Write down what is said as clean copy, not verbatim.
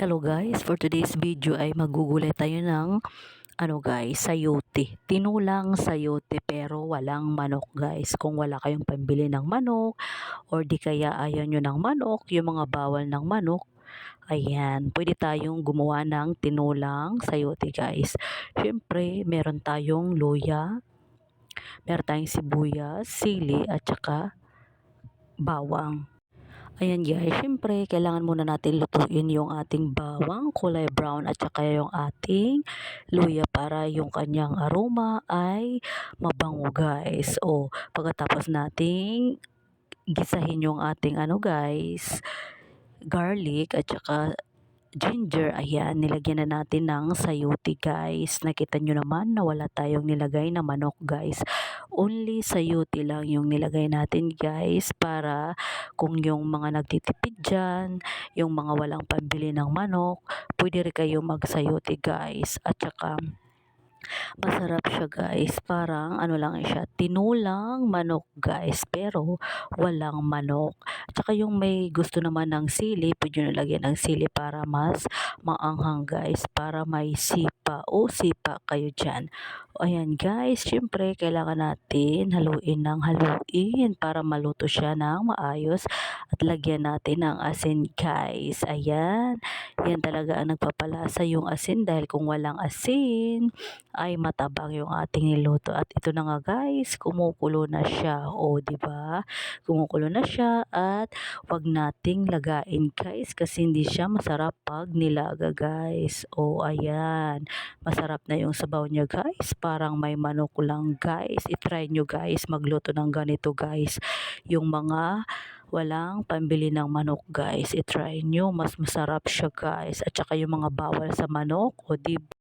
Hello guys, for today's video ay magugulay tayo ng guys, sayote. Tinulang sayote pero walang manok guys. Kung wala kayong pambili ng manok or di kaya ayaw nyo ng manok, yung mga bawal ng manok, ayan, pwede tayong gumawa ng tinulang sayote guys. Siyempre, meron tayong luya, meron tayong sibuyas, sili at saka bawang. Ayan guys, syempre kailangan muna natin lutuin yung ating bawang kulay brown at saka yung ating luya para yung kanyang aroma ay mabango guys. O pagkatapos nating gisahin yung ating guys, garlic at saka ginger, ayan, nilagyan na natin ng sayote guys. Nakita nyo naman na wala tayong nilagay na manok guys. Only sayote lang yung nilagay natin guys, para kung yung mga nagtitipid dyan, yung mga walang pambili ng manok, pwede rin kayo magsayote guys. At saka masarap siya guys, parang lang siya, tinulang manok guys, pero walang manok. At saka yung may gusto naman ng sili, pwede nyo lagyan ng sili para mas maanghang guys, para may sipa o sipa kayo dyan. Ayan guys, syempre kailangan natin haluin ng haluin para maluto siya ng maayos at lagyan natin ng asin guys. Ayan, yan talaga ang nagpapalasa, yung asin, dahil kung walang asin ay matabang yung ating niluto. At ito na nga guys, kumukulo na siya. O di ba? Kumukulo na siya at wag nating lagain guys, kasi hindi siya masarap pag nilaga guys. O ayan, masarap na yung sabaw niya guys. Parang may manok lang guys. I-try nyo guys magluto ng ganito guys. Yung mga walang pambili ng manok guys, i-try nyo, mas masarap siya guys. At saka yung mga bawal sa manok, o di